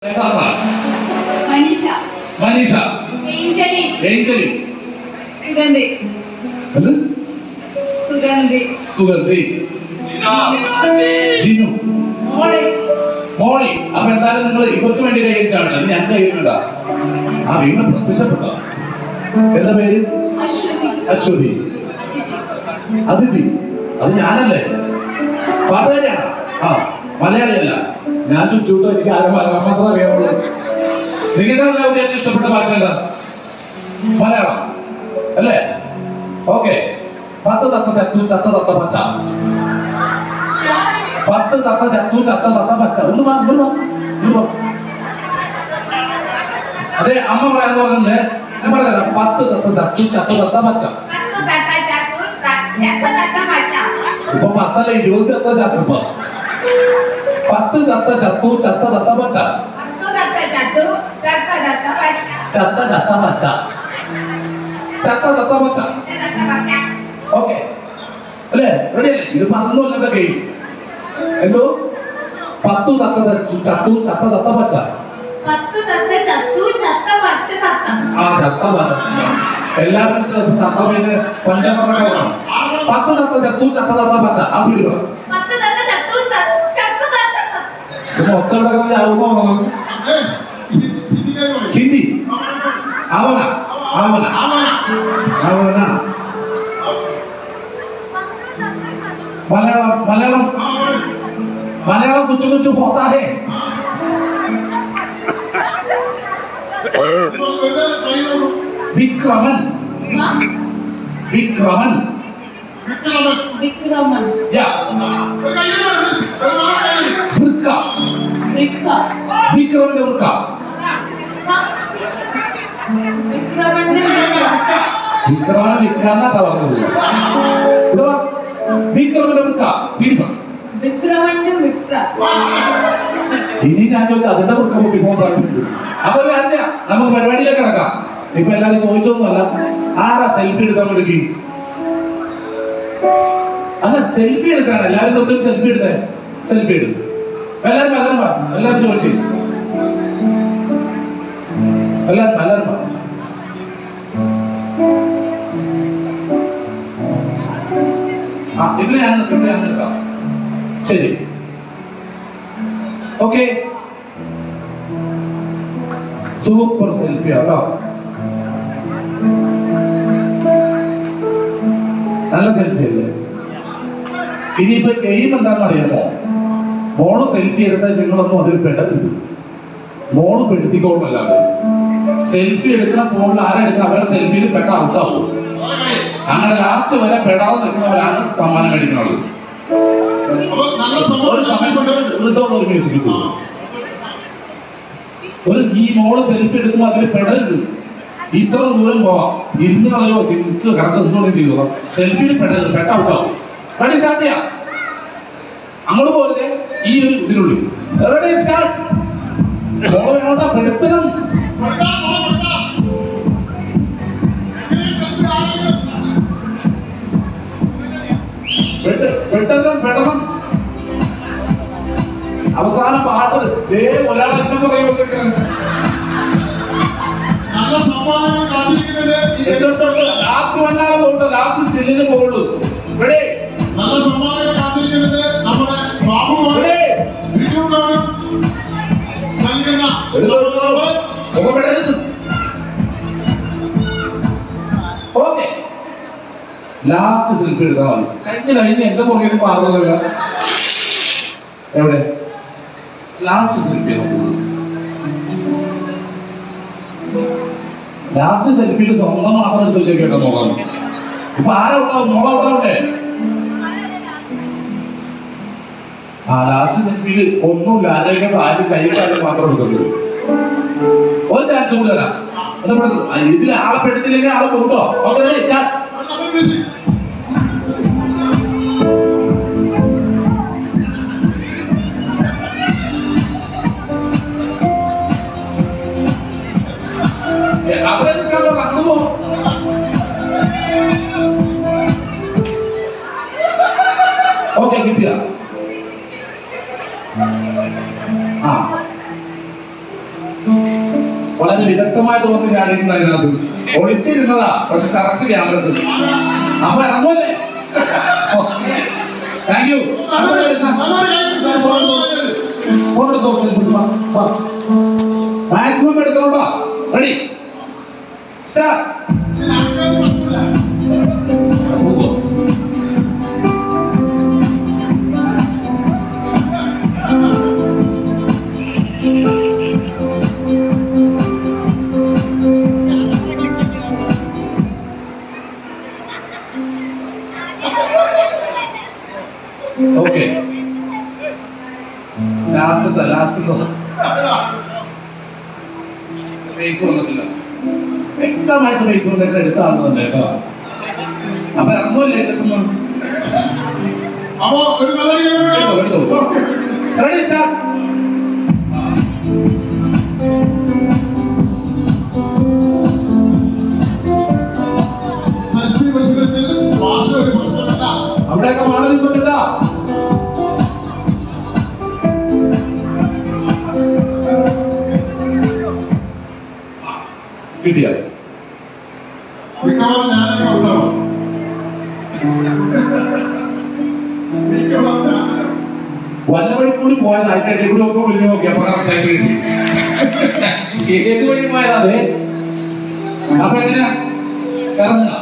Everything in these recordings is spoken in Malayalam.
മനീഷ മനീഷ ഏഞ്ചലി ഏഞ്ചലി സുഗന്ധി എന്ത് സുഗന്ധി സുഗന്ധി ജിനു മോളി മോളി. അപ്പൊ എന്തായാലും നിങ്ങൾ ഇവർക്ക് വേണ്ടി കൈകരിച്ചാണ് അത് ഞങ്ങൾക്ക് കഴിയുന്നുണ്ടാ. ആ വീണ്ടും പ്രത്യക്ഷപ്പെട്ട എന്താ പേര്? അശ്വതി അശ്വതി. അതിഥി അത് ഞാനല്ലേ? പാട്ടുകാരിയാണ്. ആ മലയാളിയല്ല. ഞാൻ ചുറ്റൂട്ടോ എനിക്ക് മാത്രം അറിയാമുള്ളൂ. നിങ്ങൾക്ക് ഏറ്റവും ഇഷ്ടപ്പെട്ട ഭാഷ എന്താ? മലയാളം അല്ലേ? ഓക്കെ. 10 തത്ത ചത്തു ചത്ത തത്ത പച്ച. 10 തത്ത ചത്തു ചത്ത തത്ത പച്ച. ഒന്ന് വാ. അതെ അമ്മ പറയാന്ന് പറഞ്ഞില്ലേ? ഞാൻ പറഞ്ഞുതരാം. 10 തത്ത ചത്തു ചത്ത തത്ത പച്ച. ഇപ്പൊ 10 അല്ല 20 തത്ത ചത്തു. 10 തത്ത ചത്തു ചത്ത തത്ത പച്ച. ചത്ത ചത്ത പച്ച. ചത്ത തത്ത പച്ച. ഓക്കെ അല്ലേ? റെഡി അല്ലേ? ഇത് 11 അല്ല ഗെയിം. എന്തോ 10 തത്ത ചത്തു ചത്ത തത്ത പച്ച. 10 തത്ത ചത്തു ചത്ത പച്ച തത്ത. ആ തത്ത പച്ച. എല്ലാവരും തത്ത പിന്നെ പഞ്ചമറക്കണം. 10 തത്ത ചത്തു ചത്ത തത്ത പച്ച. ആ സ്പീഡ് പറ. 10 തത്ത ചത്തു ചത്ത തത്ത. മൊത്തം ആവുമ്പോ ഹിന്ദി ആവന ആവന ആവന. മലയാളം മലയാളം മലയാളം കുച്ചു കുച്ചു പോത്താ ഹേ. വിക്രമൻ വിക്രമൻ വിക്രമൻ യാ വൃക്ക വൃക്ക വിക്രമന്റെ വൃക്ക വിക്രമന്റെ വൃക്ക വിക്രമനെ വിക്രാന്നാ പറഞ്ഞത്. വിക്രമന്റെ വൃക്ക പിടിക്കണം. വിക്രമന്റെ വൃക്ക. ഇനി ഞാൻ ചോദിച്ചാൽ അതിന്റെ വൃക്ക പൊട്ടിപ്പോ പറഞ്ഞു. അപ്പൊ അറിഞ്ഞ നമുക്ക് പരിപാടിയിലേക്ക് കിടക്കാം. ഇപ്പൊ എല്ലാരും ചോദിച്ചൊന്നുമല്ല ആരാ സെൽഫി എടുക്കാൻ വേണ്ടി. അല്ല സെൽഫി എടുക്കാൻ എല്ലാരും തൊട്ട് സെൽഫി എടുത്തേ. സെൽഫി എടുക്കും എല്ലാരും മലർമ. എല്ലാരും ചോദിച്ചു എല്ലാരും മലർമ. ആ ഇതിൽ ഞാൻ നിൽക്കാം. ശരി ഓക്കെ. സൂപ്പർ സെൽഫി ആട്ടോ. നല്ല സെൽഫി അല്ലേ? ഇനിയിപ്പോ ഗെയിം എന്താണെന്ന് അറിയാമോ? മോള് സെൽഫി എടുത്താൽ നിങ്ങളൊന്നും അതിൽ പെടരുത്. മോള് പെടുത്തിക്കോളുമല്ലാതെ സെൽഫി എടുക്കുന്ന ഫോണിൽ ആരാ എടുക്കുന്ന അവരുടെ സെൽഫിയിൽ പെട്ട ഔട്ടാവും. അങ്ങനെ ലാസ്റ്റ് വരെ പെടാതെ നിൽക്കുന്നവരാണ് സമ്മാനം മേടിക്കുന്നത്. ഒരു സമയം കൊണ്ട് ഒരു മ്യൂസിക് ഒരു ഈ മോള് സെൽഫി എടുക്കുമ്പോൾ അതിൽ പെടരുത്. ഇത്ര ദൂരം പോവാം. ഇരുന്ന് കളയോ ചിക്ക് കിടക്ക് എന്തുകൊണ്ടും ചെയ്തോ. സെൽഫിയിൽ പെടരുത്. പെട്ട ഔട്ടാവും. റെഡി സ്റ്റാർട്ട് ചെയ്യാം. അങ്ങോട്ട് പോരുതേ. ഈ ഒരു ഇതിനുള്ളിൽ റെഡി സ്റ്റാർട്ട്. മോള് വേണോട്ടാ പെടുത്തണം. പെടണം. അവസാന പാട്ട് ഒരാളെ ലാസ്റ്റ് വന്നാലേ പോട്ടെ. ലാസ്റ്റ് സ്റ്റില്ലിന് പോകുള്ളൂ. റെഡി. നല്ല സമ്മാനങ്ങൾ കാത്തിരിക്കുന്നത് നമ്മുടെ ബാബുമോനെ നൽകുന്ന ഓക്കെ. ലാസ്റ്റ് സെൽഫി എടുത്താൽ മതി. കഴിഞ്ഞ് എന്റെ പുറകെ മാറുന്നില്ല. എവിടെ ലാസ്റ്റ് സെൽഫി നോക്കൂ. ലാസ്റ്റ് സെൽഫിയിൽ സ്വന്തം മാത്രം എടുത്ത് വെച്ചേട്ടോ നോക്കാം. ഇപ്പൊ ആരാ ഉണ്ടാവും? മോളെ ഉണ്ടാവണ്ടേ? ആ ലാസ്റ്റ് സെൽഫിയിൽ ഒന്നുമില്ല. ആരെങ്കിലും ആരും കൈകാര്യം മാത്രം എടുത്തിട്ടുണ്ട്. ഒരു ചാൻസ് കൂടെ തരാം. ഇതിൽ ആളെ പെടുത്തില്ലെങ്കിൽ ആളെ കൂട്ടോ. ഓക്കെ അവിടെ നടക്കുമോ? ഓക്കെ കിട്ടിയ ആ വളരെ വിദഗ്ധമായിട്ട് വന്ന് ചാടിക്കുന്ന അതിനകത്ത് ഒളിച്ചിരുന്നതാ, പക്ഷെ കറക്റ്റ് ക്യാമറ അപ്പൊ ഇറങ്ങുമല്ലേ. Thank you. മാക്സിമം എടുത്തോട്ടോ. Ready start. ഓക്കെ, ലാസ്റ്റത്തെ ഫേസ് വന്നിട്ടില്ല. വ്യക്തമായിട്ട് ഫേസ് വന്നിട്ട് എടുത്താണ് തന്നെ കേട്ടോ. അപ്പൊ ഇറങ്ങുമല്ലേ എത്തുന്നു. Ready start. അവിടെയൊക്കെ മാറിയിട്ടുണ്ടാ. കിട്ടിയ വല്ല വഴി കൂടി പോയത് അതിന്റെ കൂടി ഒക്കെ വിളിച്ചു നോക്കി. അപ്പൊ കറക്റ്റായിട്ട് കിട്ടി. ഏത് വഴി പോയതാ അതെ. അപ്പൊ എങ്ങനെയാ ഇറങ്ങുക?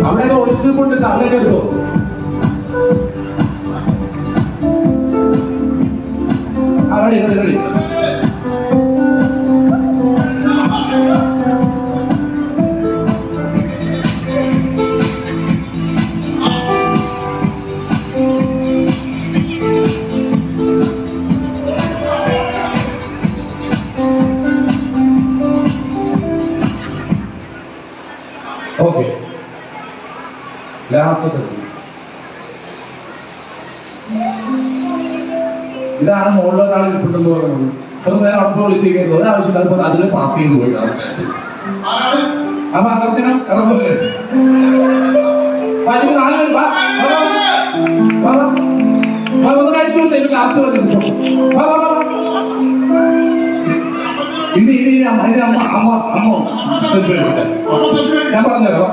അവിടെയൊക്കെ ഒളിച്ചു കൊണ്ടിട്ട് അവിടെയൊക്കെ എടുത്തോ. Ready ready ready. Okay, last ഇതാണ് മുകളിൽ ഒരാൾ ഇരിപ്പുണ്ടെന്ന് പറയുന്നത്. ഇത്ര നേരം അവിടെ വിളിച്ചിരിക്കുന്നത് ഒരാവശ്യമില്ല. അതിപ്പോ അതിൽ പാസ് ചെയ്ത് പോയി. അപ്പൊ അർച്ചനം ഇറങ്ങുന്നത് 4 പേര് ഒന്ന് കഴിച്ചു കൊടുത്തേ. ലാസ്റ്റ് വന്നിട്ട് ഇനി അമ്മ ഞാൻ പറഞ്ഞുതരാം.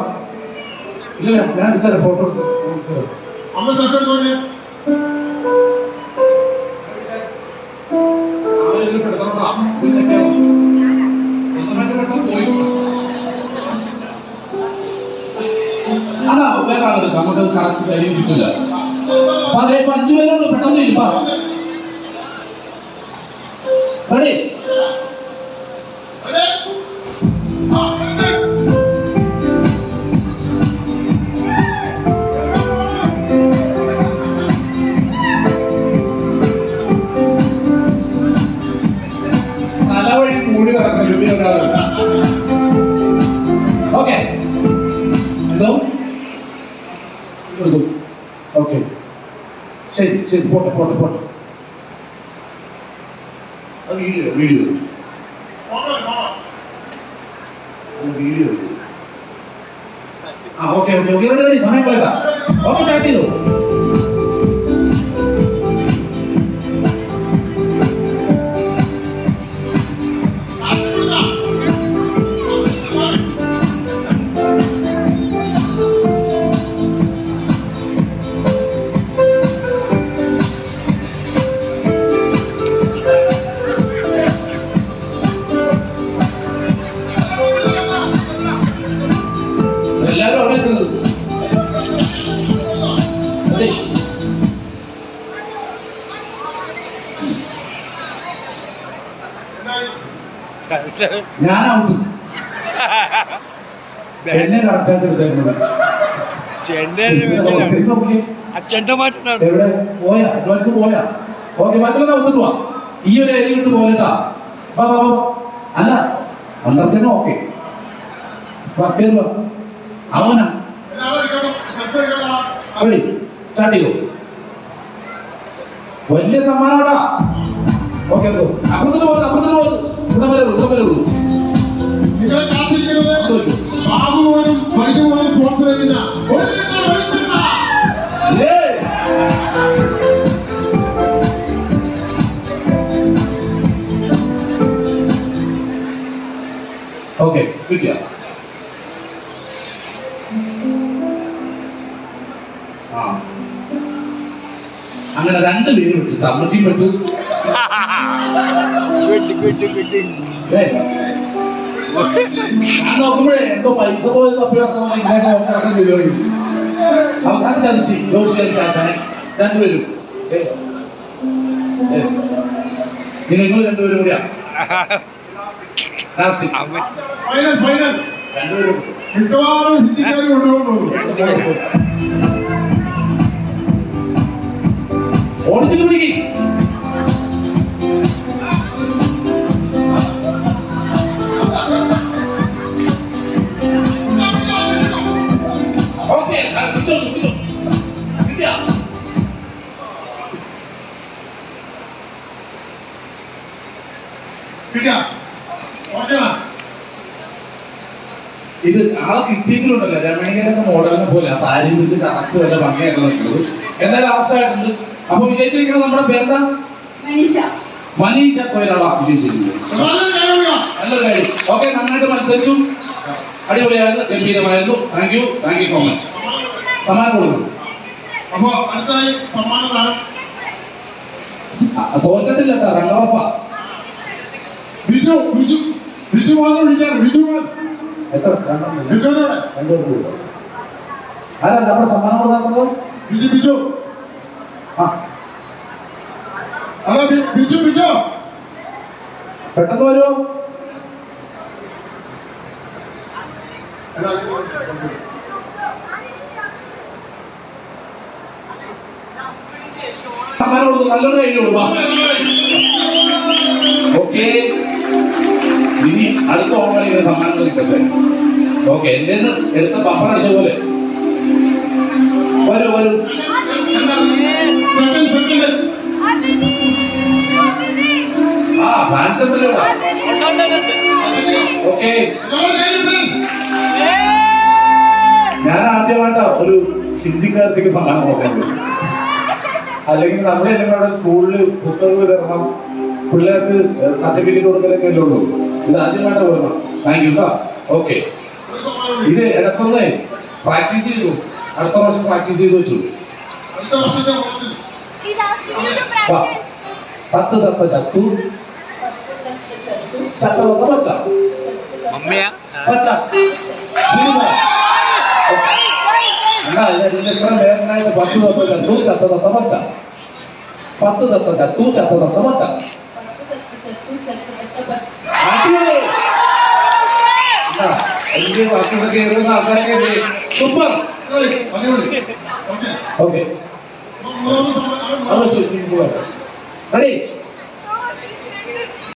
ഇല്ല ഞാൻ എടുത്തരാം ഫോട്ടോ. അതാ വേറെ ആളെടുക്കാം. നമുക്ക് കറക്റ്റ് കാര്യം കിട്ടില്ല. അപ്പൊ അതേ 5 പേരോട് പെട്ടെന്ന് ഇരിപ്പാ. റെഡി കൂടി നടക്കണം. ഓക്കെ ഓക്കെ ശരി ശരി പോട്ടെ പോട്ടെ പോട്ടെ. വീഡിയോ വീഡിയോ വീഡിയോ ആ okay okay okay ready ready. സമയം പോയതാ. ഓക്കെ സ്റ്റാർട്ട് ചെയ്തു. എല്ലാവരും അവിടെ ഞാൻ ഔട്ട്. എന്നെ കറക്റ്റായിട്ട് എടുത്തേക്കുന്നത് എവിടെ പോയാ അഡ്വാൻസ് പോയാ. ഓക്കെ ബാക്കിയുള്ള ഔത്തിട്ട് പോവാ. ഈ ഒരു ഏരിയ വിട്ട് പോലെട്ടാ. അല്ല അന്തർച്ചനും ഓക്കെ കേറുക. അവനാ റെഡി സ്റ്റാർട്ട് ചെയ്തു. വലിയ സമ്മാനോട്ടാ. ഓക്കെ അപ്പുറത്തിന് പോകുന്നത് അപ്പുറത്തിന് പോകുന്നത് ഇവിടെ വരൂ ഇവിടെ വരൂ. നിങ്ങളെ കാത്തിരിക്കുന്നത് ബാബുമോനും വൈകുമോനും സ്പോൺസർ ചെയ്യുന്ന അങ്ങനെ രണ്ടുപേരും വിട്ടു അമ്മച്ചിയും പറ്റൂ. ഞാൻ നോക്കുമ്പോഴേ എന്തോ പൈസ പോയി തപ്പിടക്കണം ഇങ്ങനെയൊക്കെ നോക്കിറക്കം തീരുമാനിക്കും. അവസാനം ചതിച്ച് ജോഷിയാൻ ചാശാനെ രണ്ടുപേരും നിങ്ങൾ രണ്ടുപേരും കൂടിയാ ഫൈനൽ ഫൈനൽ രണ്ടുപേരും മിക്കവാറും ഹിന്ദിക്കാർ കൊണ്ടുപോകുന്നു. ഓടിച്ചിട്ട് പിടിക്കും. ഓക്കെ ഇത് ആളെ കിട്ടിയെങ്കിലുണ്ടല്ലോ രമണികരൊക്കെ മോഡലിനെ പോലെ സാരി പിടിച്ച് കറക്റ്റ് വല്ല ഭംഗിയായിട്ട് നിൽക്കുന്നത്. എന്തായാലും അവസ്ഥയായിട്ടുണ്ട്. അപ്പൊ വിജയിച്ചിരിക്കുന്നത് നമ്മുടെ പേരെന്താ? മനീഷ കൊയിലാളാ വിജയിച്ചിരിക്കുന്നത്. നല്ലൊരു കാര്യം. ഓക്കെ, നന്നായിട്ട് മത്സരിച്ചു, അടിപൊളിയായിരുന്നു, ഗംഭീരമായിരുന്നു. Thank you so much. സമ്മാനം കൊടുക്കണം. അപ്പൊ അടുത്തായി സമ്മാനദാനം. തോറ്റിട്ടില്ല കേട്ടോ, റണ്ണറപ്പാ. ബിജു ബിജു ബിജു മോനെ വിളിക്കാണ്. ബിജു മോൻ എത്ര ബിജുവിനോട് ആരാ നമ്മുടെ സമ്മാനം കൊടുക്കുന്നത്? ബിജു ബിജു ആ അതാ ബിജു ബിജു പെട്ടെന്ന് വരുമോ? സമ്മാനം കൊടുത്തു, നല്ലൊരു കയ്യിൽ കൊടുക്കാം. ഓക്കെ, ഇനി അടുത്ത ഓൺലൈനിൽ സമ്മാനങ്ങൾ കിട്ടട്ടെ. ഓക്കെ, എന്റെ എടുത്ത പമ്പർ അടിച്ച പോലെ വരൂ വരൂ. ആ ഫാൻസ് ഉണ്ടല്ലോ. ഓക്കെ, ഞാൻ ആദ്യമായിട്ടാ ഒരു ഹിന്ദിക്കാരത്തേക്ക് സമ്മാനം കൊടുക്കുന്നത്. അല്ലെങ്കിൽ നമ്മളെല്ലാം അവിടെ സ്കൂളിൽ പുസ്തകം തരണം, പിള്ളേർക്ക് സർട്ടിഫിക്കറ്റ് കൊടുക്കലൊക്കെ അല്ലേ ഉള്ളൂ. ഇത് ആദ്യമായിട്ടാ കൊടുക്കണം. താങ്ക് യു കേട്ടോ. ഓക്കെ, ഇത് ഇടക്കൊന്നേ പ്രാക്ടീസ് ചെയ്തു, അടുത്ത പ്രാവശ്യം പ്രാക്ടീസ് ചെയ്ത് വെച്ചു. തത്ത് തത്ത ചത്തു, ചത്ത തത്ത പച്ച പച്ച. വേറെയായിട്ട് 10 തത്ത ചത്തു, ചത്ത തത്ത പച്ച. 10 തത്ത ചത്തു, ചത്ത തത്ത പച്ച. എനിക്ക് ബാക്കിയുള്ള കയറുന്ന ആൾക്കാരൊക്കെ സൂപ്പർ. Okay, ready.